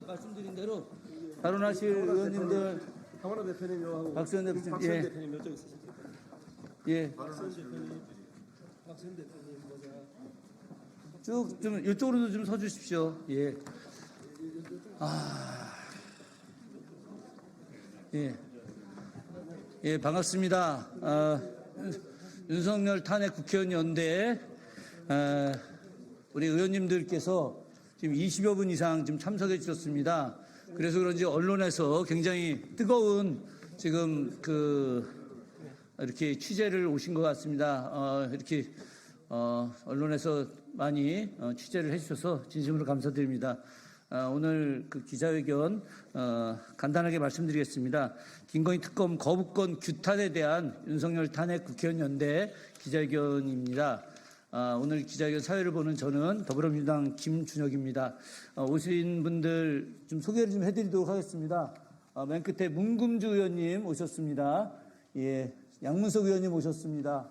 말씀드린 대로 발언하실 의원님들 황원하 대표님하고 박수현 대표님, 박수현 예. 대표님 몇쪽 있으십니까? 예, 박수현 대표님 뭐냐? 쭉 좀 이쪽으로도 좀 서주십시오. 예. 예. 예, 반갑습니다. 윤석열 탄핵 국회의원 연대에 우리 의원님들께서 지금 20여 분 이상 지금 참석해 주셨습니다. 그래서 그런지 언론에서 굉장히 뜨거운 지금 이렇게 취재를 오신 것 같습니다. 이렇게 언론에서 많이 취재를 해주셔서 진심으로 감사드립니다. 오늘 그 기자회견 간단하게 말씀드리겠습니다. 김건희 특검 거부권 규탄에 대한 윤석열 탄핵 국회의원 연대 기자회견입니다. 오늘 기자회견 사회를 보는 저는 더불어민주당 김준혁입니다. 오신 분들 좀 소개를 좀 해드리도록 하겠습니다. 맨 끝에 문금주 의원님 오셨습니다. 예, 양문석 의원님 오셨습니다.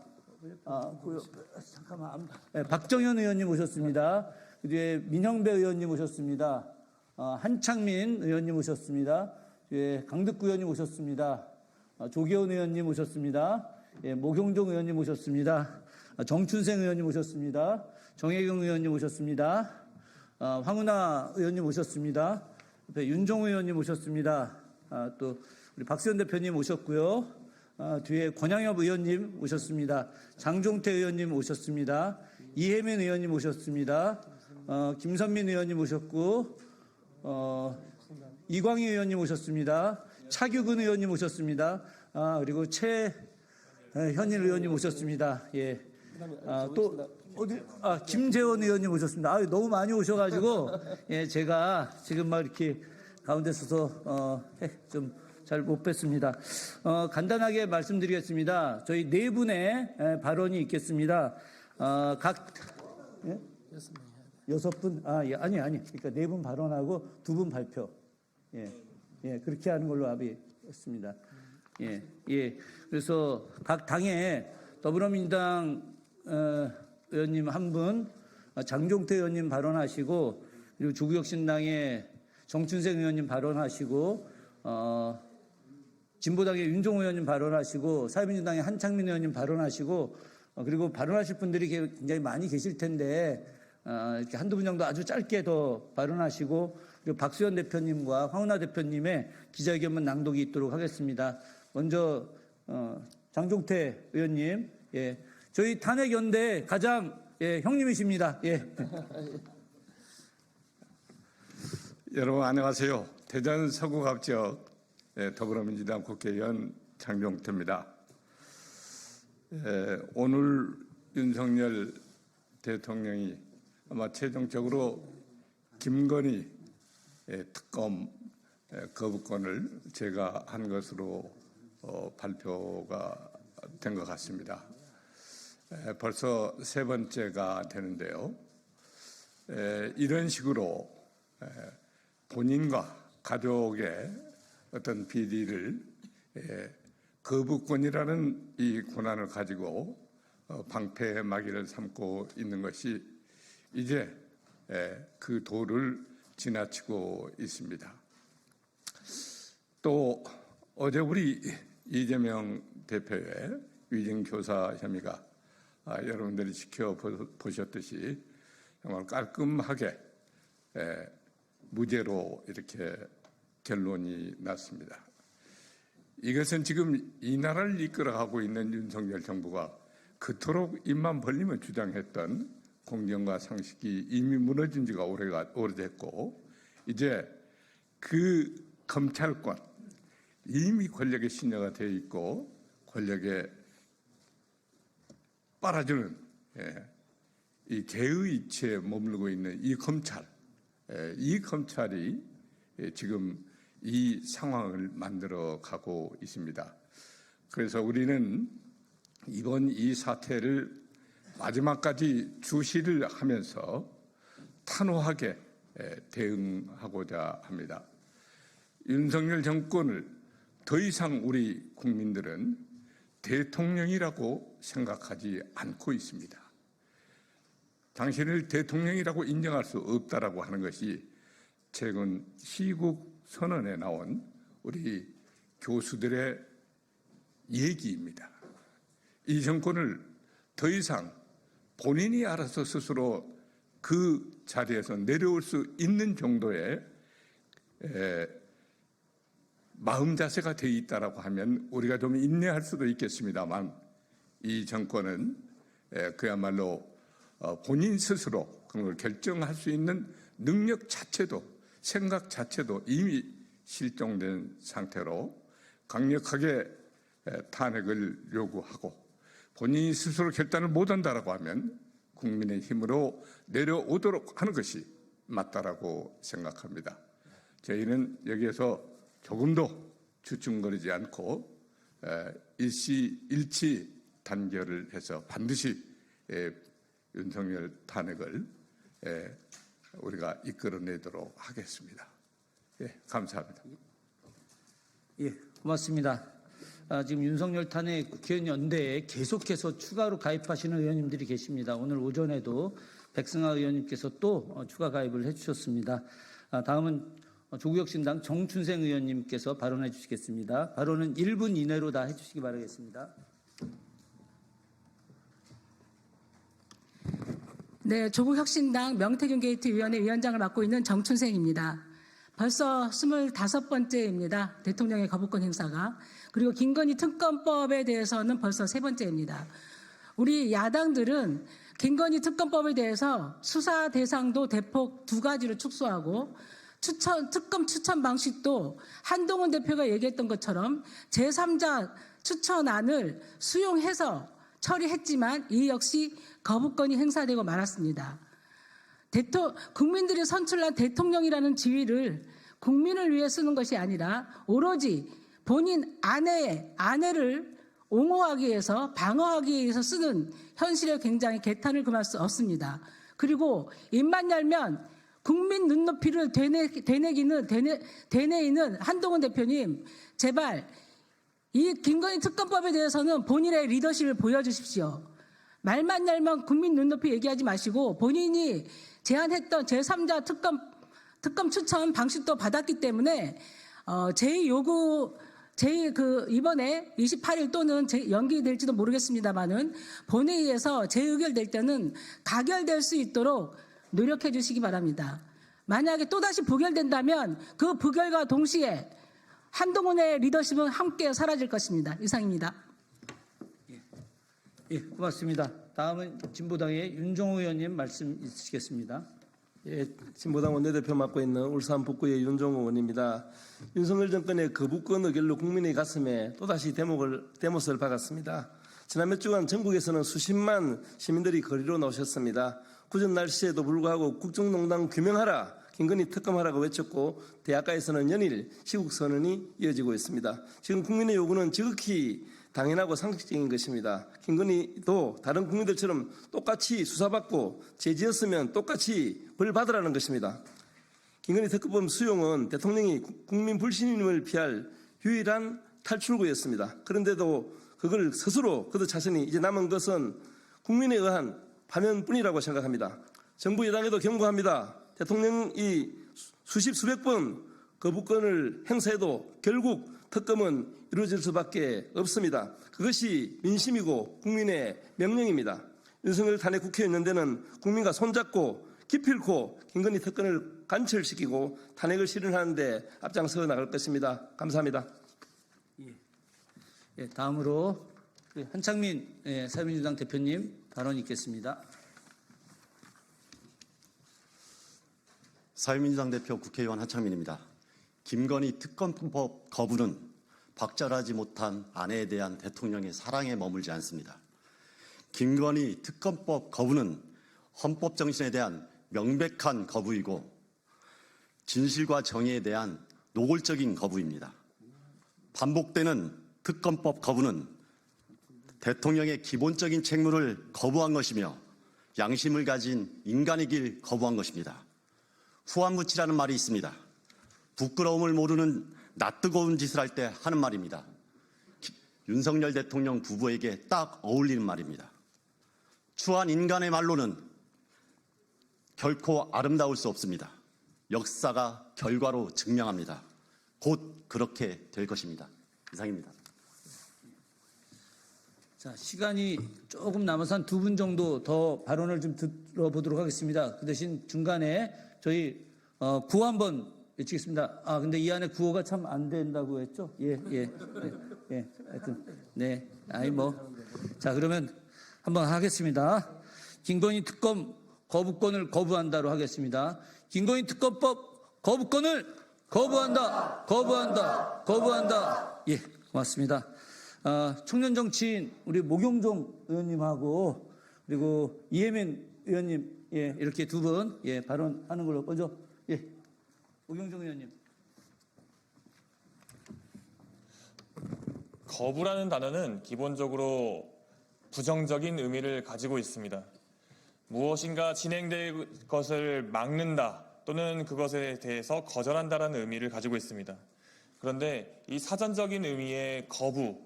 잠깐만, 박정현 의원님 오셨습니다. 그 뒤에 민형배 의원님 오셨습니다. 한창민 의원님 오셨습니다. 예, 강득구 의원님 오셨습니다. 조계원 의원님 오셨습니다. 예, 모경종 의원님 오셨습니다. 정춘생 의원님 오셨습니다. 정혜경 의원님 오셨습니다. 황운하 의원님 오셨습니다. 옆에 윤종우 의원님 오셨습니다. 또 우리 박수현 대표님 오셨고요. 뒤에 권양엽 의원님 오셨습니다. 장종태 의원님 오셨습니다. 이혜민 의원님 오셨습니다. 김선민 의원님 오셨고, 이광희 의원님 오셨습니다. 차규근 의원님 오셨습니다. 그리고 최현일 의원님 오셨습니다. 예. 또 어디 김재원 의원님 오셨습니다. 너무 많이 오셔가지고 예, 제가 지금 막 이렇게 가운데 서서 좀 잘 못 뵀습니다. 간단하게 말씀드리겠습니다. 저희 네 분의 발언이 있겠습니다. 각 예? 6분 아니 그러니까 네 분 발언하고 두 분 발표. 예, 그렇게 하는 걸로 합의했습니다. 예. 그래서 각 당에 더불어민주당 의원님 한 분, 장종태 의원님 발언하시고, 그리고 조국혁신당의 정춘생 의원님 발언하시고, 진보당의 윤종호 의원님 발언하시고, 사회민주당의 한창민 의원님 발언하시고, 그리고 발언하실 분들이 굉장히 많이 계실 텐데, 이렇게 한두 분 정도 아주 짧게 더 발언하시고, 그리고 박수현 대표님과 황운하 대표님의 기자회견문 낭독이 있도록 하겠습니다. 먼저, 장종태 의원님, 예. 저희 탄핵연대 가장 형님이십니다. 예. 여러분 안녕하세요. 대전 서구갑지역 더불어민주당 국회의원 장종태입니다. 오늘 윤석열 대통령이 아마 최종적으로 김건희 특검 거부권을 제가 한 것으로 발표가 된 것 같습니다. 벌써 세 번째가 되는데요. 이런 식으로 본인과 가족의 어떤 비리를 거부권이라는 이 권한을 가지고 방패의 막이를 삼고 있는 것이 이제 그 도를 지나치고 있습니다. 또 어제 우리 이재명 대표의 위증교사 혐의가 여러분들이 지켜보셨듯이 정말 깔끔하게 무죄로 이렇게 결론이 났습니다. 이것은 지금 이 나라를 이끌어가고 있는 윤석열 정부가 그토록 입만 벌리면 주장했던 공정과 상식이 이미 무너진 지가 오래됐고, 이제 그 검찰권 이미 권력의 신여가 되어 있고 권력에 빨아주는 이 개의 이치에 머물고 있는 이 검찰이 지금 이 상황을 만들어 가고 있습니다. 그래서 우리는 이번 이 사태를 마지막까지 주시를 하면서 단호하게 대응하고자 합니다. 윤석열 정권을 더 이상 우리 국민들은 대통령이라고 생각하지 않고 있습니다. 당신을 대통령이라고 인정할 수 없다라고 하는 것이 최근 시국 선언에 나온 우리 교수들의 얘기입니다. 이 정권을 더 이상 본인이 알아서 스스로 그 자리에서 내려올 수 있는 정도의 마음 자세가 되어 있다라고 하면 우리가 좀 인내할 수도 있겠습니다만, 이 정권은 그야말로 본인 스스로 그걸 결정할 수 있는 능력 자체도, 생각 자체도 이미 실종된 상태로 강력하게 탄핵을 요구하고, 본인이 스스로 결단을 못한다라고 하면 국민의 힘으로 내려오도록 하는 것이 맞다라고 생각합니다. 저희는 여기에서 조금도 주춤거리지 않고 일시 단결을 해서 반드시 윤석열 탄핵을 우리가 이끌어내도록 하겠습니다. 예, 감사합니다. 예, 고맙습니다. 지금 윤석열 탄핵 국회의원 연대에 계속해서 추가로 가입하시는 의원님들이 계십니다. 오늘 오전에도 백승하 의원님께서 또 추가 가입을 해주셨습니다. 다음은 조국혁신당 정춘생 의원님께서 발언해 주시겠습니다. 발언은 1분 이내로 다 해주시기 바라겠습니다. 네, 조국혁신당 명태균 게이트 위원회 위원장을 맡고 있는 정춘생입니다. 벌써 25번째입니다. 대통령의 거부권 행사가. 그리고 김건희 특검법에 대해서는 벌써 3번째입니다. 우리 야당들은 김건희 특검법에 대해서 수사 대상도 대폭 2가지로 축소하고 특검 추천 방식도 한동훈 대표가 얘기했던 것처럼 제3자 추천안을 수용해서 처리했지만 이 역시 거부권이 행사되고 말았습니다. 국민들이 선출한 대통령이라는 지위를 국민을 위해 쓰는 것이 아니라 오로지 본인 아내를 옹호하기 위해서, 방어하기 위해서 쓰는 현실에 굉장히 개탄을 금할 수 없습니다. 그리고 입만 열면 국민 눈높이를 되뇌이는 한동훈 대표님, 제발 이 김건희 특검법에 대해서는 본인의 리더십을 보여주십시오. 말만 열면 국민 눈높이 얘기하지 마시고 본인이 제안했던 제3자 특검 추천 방식도 받았기 때문에 이번에 28일 또는 연기될지도 모르겠습니다만은 본회의에서 재의결될 때는 가결될 수 있도록 노력해 주시기 바랍니다. 만약에 또다시 부결된다면 그 부결과 동시에 한동훈의 리더십은 함께 사라질 것입니다. 이상입니다. 예, 고맙습니다. 다음은 진보당의 윤종호 의원님 말씀 있으시겠습니다. 예, 진보당 원내대표 맡고 있는 울산 북구의 윤종호 의원입니다. 윤석열 정권의 거부권 의결로 국민의 가슴에 또다시 대못을 박았습니다. 지난 몇 주간 전국에서는 수십만 시민들이 거리로 나오셨습니다. 궂은 날씨에도 불구하고 국정농단 규명하라, 김건희 특검하라고 외쳤고 대학가에서는 연일 시국선언이 이어지고 있습니다. 지금 국민의 요구는 지극히 당연하고 상식적인 것입니다. 김건희도 다른 국민들처럼 똑같이 수사받고 죄지었으면 똑같이 벌받으라는 것입니다. 김건희 특검법 수용은 대통령이 국민 불신임을 피할 유일한 탈출구였습니다. 그런데도 그걸 스스로 그도 자신이 이제 남은 것은 국민에 의한 파면뿐이라고 생각합니다. 정부 여당에도 경고합니다. 대통령이 수백 번 거부권을 행사해도 결국 특검은 이루어질 수밖에 없습니다. 그것이 민심이고 국민의 명령입니다. 윤석열 탄핵 국회의원 연대는 국민과 손잡고 기필코 김건희 특검을 관철시키고 탄핵을 실현하는 데 앞장서 나갈 것입니다. 감사합니다. 예, 다음으로 한창민 사회민주당 대표님 발언 있겠습니다. 사회민주당 대표 국회의원 한창민입니다. 김건희 특검법 거부는 박절하지 못한 아내에 대한 대통령의 사랑에 머물지 않습니다. 김건희 특검법 거부는 헌법 정신에 대한 명백한 거부이고 진실과 정의에 대한 노골적인 거부입니다. 반복되는 특검법 거부는 대통령의 기본적인 책무를 거부한 것이며 양심을 가진 인간의 길 거부한 것입니다. 후한무치라는 말이 있습니다. 부끄러움을 모르는 낯뜨거운 짓을 할 때 하는 말입니다. 윤석열 대통령 부부에게 딱 어울리는 말입니다. 추한 인간의 말로는 결코 아름다울 수 없습니다. 역사가 결과로 증명합니다. 곧 그렇게 될 것입니다. 이상입니다. 자, 시간이 조금 남아서 한 2분 정도 더 발언을 좀 들어보도록 하겠습니다. 그 대신 중간에 저희 구호 한번 외치겠습니다. 아, 근데 이 안에 구호가 참 안 된다고 했죠? 하여튼, 네. 자, 그러면 한번 하겠습니다. 김건희 특검 거부권을 거부한다로 하겠습니다. 김건희 특검법 거부권을 거부한다. 예, 고맙습니다. 청년 정치인 우리 목용종 의원님하고 그리고 이혜민 의원님, 이렇게 두 분, 발언하는 걸로 먼저, 목용종 의원님. 거부라는 단어는 기본적으로 부정적인 의미를 가지고 있습니다. 무엇인가 진행될 것을 막는다 또는 그것에 대해서 거절한다라는 의미를 가지고 있습니다. 그런데 이 사전적인 의미의 거부,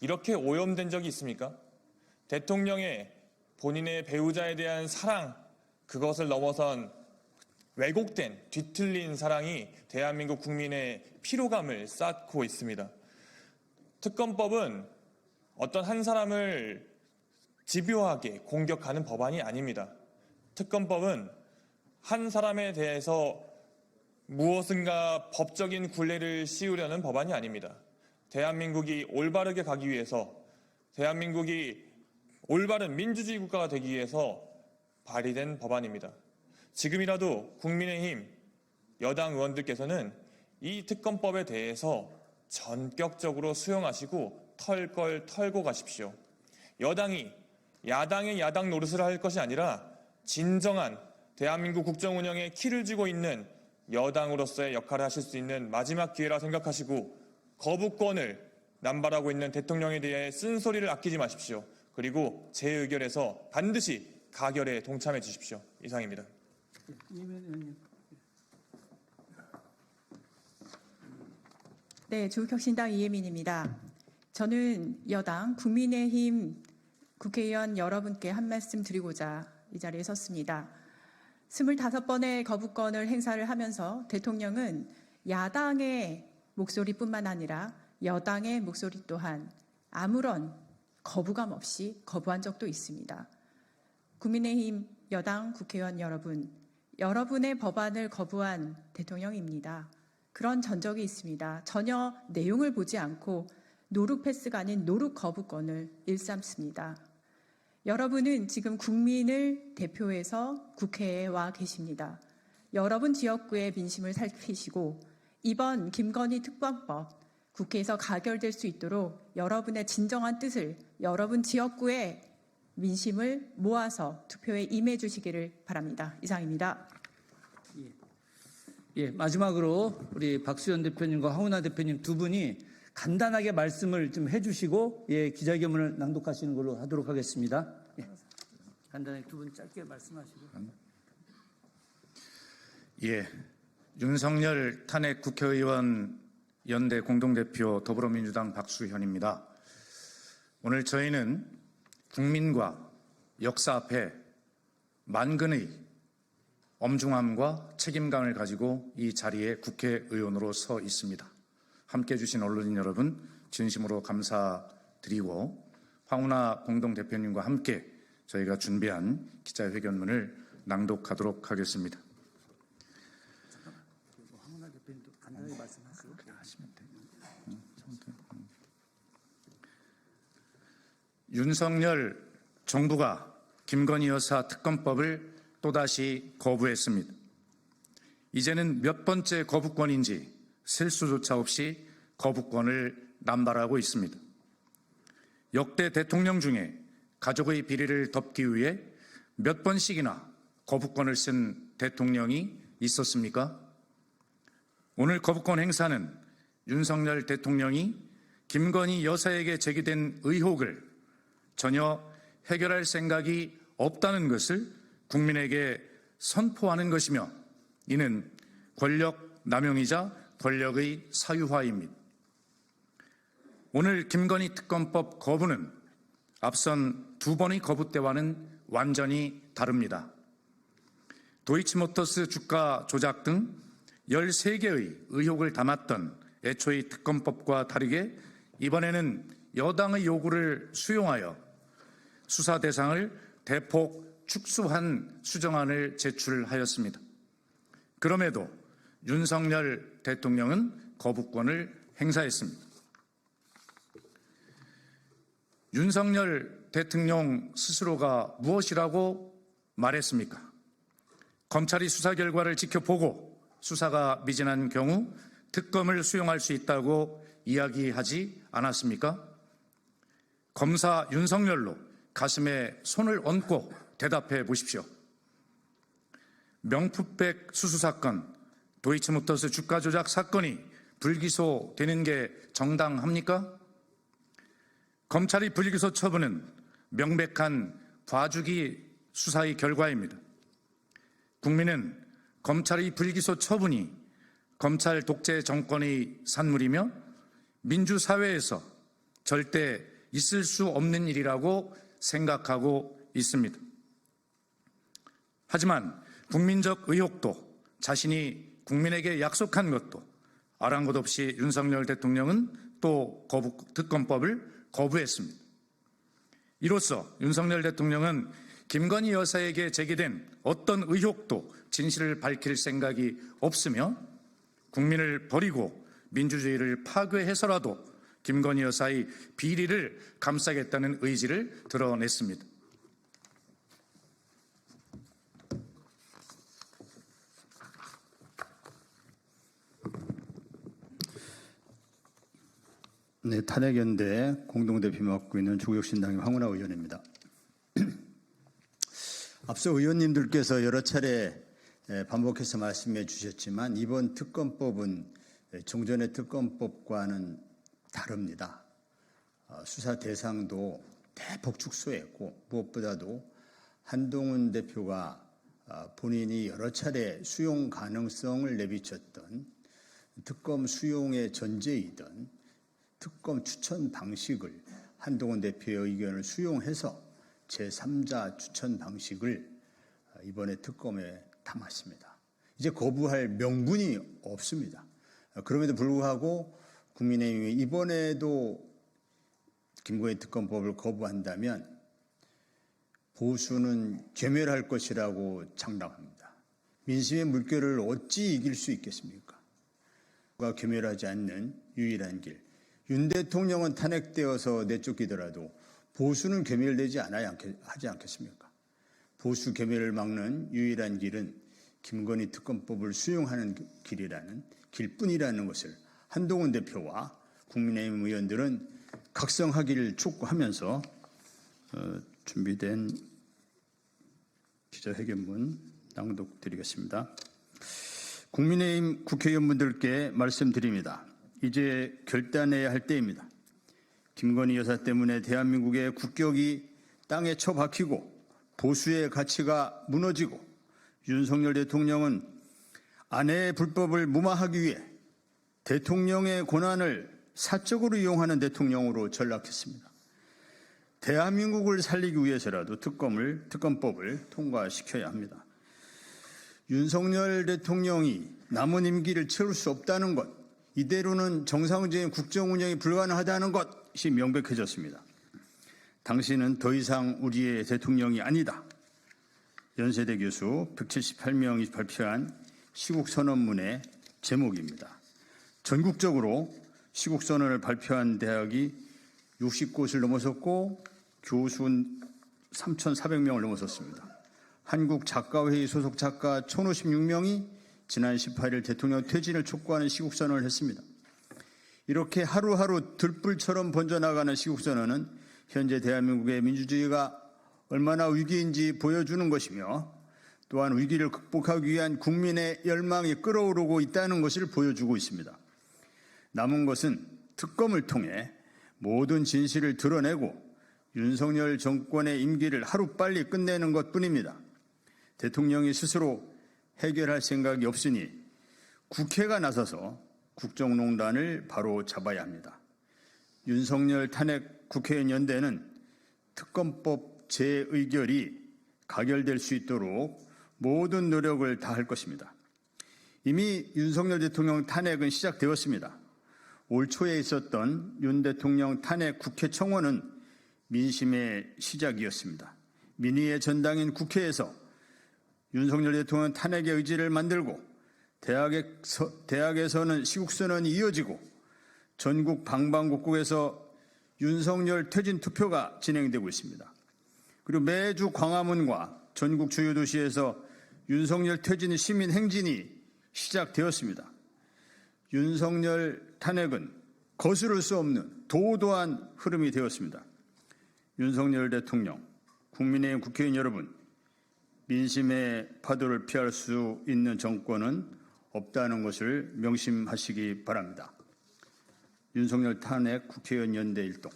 이렇게 오염된 적이 있습니까? 대통령의 본인의 배우자에 대한 사랑, 그것을 넘어선 왜곡된, 뒤틀린 사랑이 대한민국 국민의 피로감을 쌓고 있습니다. 특검법은 어떤 한 사람을 집요하게 공격하는 법안이 아닙니다. 특검법은 한 사람에 대해서 무엇인가 법적인 굴레를 씌우려는 법안이 아닙니다. 대한민국이 올바르게 가기 위해서, 대한민국이 올바른 민주주의 국가가 되기 위해서 발의된 법안입니다. 지금이라도 국민의힘 여당 의원들께서는 이 특검법에 대해서 전격적으로 수용하시고 털 걸 털고 가십시오. 여당이 야당의 야당 노릇을 할 것이 아니라 진정한 대한민국 국정 운영에 키를 쥐고 있는 여당으로서의 역할을 하실 수 있는 마지막 기회라 생각하시고 거부권을 남발하고 있는 대통령에 대해 쓴소리를 아끼지 마십시오. 그리고 제 의결에서 반드시 가결에 동참해 주십시오. 이상입니다. 네, 조국혁신당 이혜민입니다. 저는 여당 국민의힘 국회의원 여러분께 한 말씀 드리고자 이 자리에 섰습니다. 25번의 거부권을 행사를 하면서 대통령은 야당의 목소리뿐만 아니라 여당의 목소리 또한 아무런 거부감 없이 거부한 적도 있습니다. 국민의힘 여당 국회의원 여러분, 여러분의 법안을 거부한 대통령입니다. 그런 전적이 있습니다. 전혀 내용을 보지 않고 노룩 패스가 아닌 노룩 거부권을 일삼습니다. 여러분은 지금 국민을 대표해서 국회에 와 계십니다. 여러분 지역구의 민심을 살피시고 이번 김건희 특검법 국회에서 가결될 수 있도록 여러분의 진정한 뜻을 여러분 지역구의 민심을 모아서 투표에 임해 주시기를 바랍니다. 이상입니다. 마지막으로 우리 박수현 대표님과 황운하 대표님 두 분이 간단하게 말씀을 좀 해주시고 기자회견문을 낭독하시는 걸로 하도록 하겠습니다. 간단하게 두 분 짧게 말씀하시고. 윤석열 탄핵 국회의원 연대 공동대표 더불어민주당 박수현입니다. 오늘 저희는 국민과 역사 앞에 만근의 엄중함과 책임감을 가지고 이 자리에 국회의원으로 서 있습니다. 함께해 주신 언론인 여러분 진심으로 감사드리고 황운하 공동대표님과 함께 저희가 준비한 기자회견문을 낭독하도록 하겠습니다. 황운하 대표님도 간단하게 말씀하시고. 윤석열 정부가 김건희 여사 특검법을 또다시 거부했습니다. 이제는 몇 번째 거부권인지 셀 수조차 없이 거부권을 남발하고 있습니다. 역대 대통령 중에 가족의 비리를 덮기 위해 몇 번씩이나 거부권을 쓴 대통령이 있었습니까? 오늘 거부권 행사는 윤석열 대통령이 김건희 여사에게 제기된 의혹을 전혀 해결할 생각이 없다는 것을 국민에게 선포하는 것이며 이는 권력 남용이자 권력의 사유화입니다. 오늘 김건희 특검법 거부는 앞선 두 번의 거부 때와는 완전히 다릅니다. 도이치모터스 주가 조작 등 13개의 의혹을 담았던 애초의 특검법과 다르게 이번에는 여당의 요구를 수용하여 수사 대상을 대폭 축소한 수정안을 제출하였습니다. 그럼에도 윤석열 대통령은 거부권을 행사했습니다. 윤석열 대통령 스스로가 무엇이라고 말했습니까? 검찰이 수사 결과를 지켜보고 수사가 미진한 경우 특검을 수용할 수 있다고 이야기하지 않았습니까? 검사 윤석열로 가슴에 손을 얹고 대답해 보십시오. 명품백 수수 사건, 도이치모터스 주가 조작 사건이 불기소되는 게 정당합니까? 검찰이 불기소 처분은 명백한 봐주기 수사의 결과입니다. 국민은 검찰의 불기소 처분이 검찰 독재 정권의 산물이며 민주사회에서 절대 있을 수 없는 일이라고 생각하고 있습니다. 하지만 국민적 의혹도 자신이 국민에게 약속한 것도 아랑곳 없이 윤석열 대통령은 또 특검법을 거부했습니다. 이로써 윤석열 대통령은 김건희 여사에게 제기된 어떤 의혹도 진실을 밝힐 생각이 없으며 국민을 버리고 민주주의를 파괴해서라도 김건희 여사의 비리를 감싸겠다는 의지를 드러냈습니다. 네, 탄핵연대 공동대표 맡고 있는 조국혁신당의 황운하 의원입니다. 앞서 의원님들께서 여러 차례 반복해서 말씀해 주셨지만 이번 특검법은 종전의 특검법과는 다릅니다. 수사 대상도 대폭 축소했고 무엇보다도 한동훈 대표가 본인이 여러 차례 수용 가능성을 내비쳤던 특검 수용의 전제이던 특검 추천 방식을 한동훈 대표의 의견을 수용해서 제3자 추천 방식을 이번에 특검에 담았습니다. 이제 거부할 명분이 없습니다. 그럼에도 불구하고 국민의힘이 이번에도 김건희 특검법을 거부한다면 보수는 괴멸할 것이라고 장담합니다. 민심의 물결을 어찌 이길 수 있겠습니까? 누가 괴멸하지 않는 유일한 길. 윤 대통령은 탄핵되어서 내쫓기더라도 보수는 괴멸되지 하지 않겠습니까? 보수 괴멸을 막는 유일한 길은 김건희 특검법을 수용하는 길이라는 길뿐이라는 것을 한동훈 대표와 국민의힘 의원들은 각성하기를 촉구하면서 준비된 기자회견문 낭독드리겠습니다. 국민의힘 국회의원분들께 말씀드립니다. 이제 결단해야 할 때입니다. 김건희 여사 때문에 대한민국의 국격이 땅에 처박히고 보수의 가치가 무너지고 윤석열 대통령은 아내의 불법을 무마하기 위해 대통령의 권한을 사적으로 이용하는 대통령으로 전락했습니다. 대한민국을 살리기 위해서라도 특검법을 통과시켜야 합니다. 윤석열 대통령이 남은 임기를 채울 수 없다는 것, 이대로는 정상적인 국정 운영이 불가능하다는 것이 명백해졌습니다. 당신은 더 이상 우리의 대통령이 아니다. 연세대 교수 178명이 발표한 시국선언문의 제목입니다. 전국적으로 시국선언을 발표한 대학이 60곳을 넘어섰고 교수는 3,400명을 넘어섰습니다. 한국작가회의 소속 작가 1,056명이 지난 18일 대통령 퇴진을 촉구하는 시국선언을 했습니다. 이렇게 하루하루 들불처럼 번져나가는 시국선언은 현재 대한민국의 민주주의가 얼마나 위기인지 보여주는 것이며 또한 위기를 극복하기 위한 국민의 열망이 끓어오르고 있다는 것을 보여주고 있습니다. 남은 것은 특검을 통해 모든 진실을 드러내고 윤석열 정권의 임기를 하루빨리 끝내는 것뿐입니다. 대통령이 스스로 해결할 생각이 없으니 국회가 나서서 국정농단을 바로 잡아야 합니다. 윤석열 탄핵 국회의원 연대는 특검법 재의결이 가결될 수 있도록 모든 노력을 다할 것입니다. 이미 윤석열 대통령 탄핵은 시작되었습니다. 올 초에 있었던 윤 대통령 탄핵 국회 청원은 민심의 시작이었습니다. 민의의 전당인 국회에서 윤석열 대통령 탄핵의 의지를 만들고 대학에서는 시국선언이 이어지고 전국 방방곡곡에서 윤석열 퇴진 투표가 진행되고 있습니다. 그리고 매주 광화문과 전국 주요 도시에서 윤석열 퇴진 시민 행진이 시작되었습니다. 윤석열 탄핵은 거스를 수 없는 도도한 흐름이 되었습니다. 윤석열 대통령, 국민의힘 국회의원 여러분, 민심의 파도를 피할 수 있는 정권은 없다는 것을 명심하시기 바랍니다. 윤석열 탄핵 국회의원 연대 일동.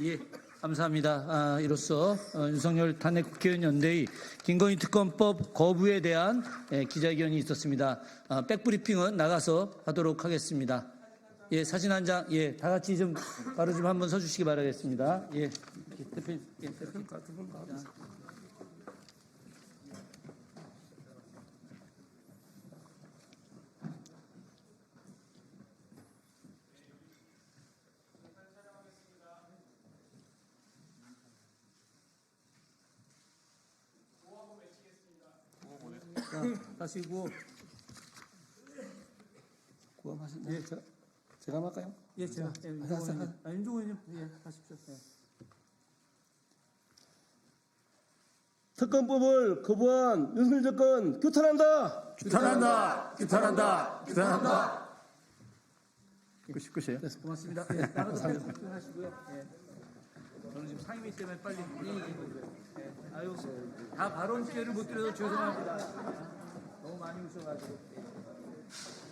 예, 감사합니다. 이로써 윤석열 탄핵 국회의원 연대의 김건희 특검법 거부에 대한 기자회견이 있었습니다. 백브리핑은 나가서 하도록 하겠습니다. 예, 사진 한 장, 예, 다 같이 좀 바로 좀 한번 서주시기 바라겠습니다. 예, 대표님, 예, 대표님. 하시고 구함하신다. 예, 제가 할까요? 예, 제가. 윤종호 의원님, 예, 하십시오. 예. 특검법을 거부한 윤석열 정권 규탄한다. 규탄한다. 규탄한다. 규탄한다. 끝이에요? 고맙습니다. 예, 나가서 하시고요. 예. 저는 지금 상임위 때문에 빨리 예. 아유, 다 발언 기회를 못 드려서 죄송합니다. 너무 많이 오셔가지고. 예.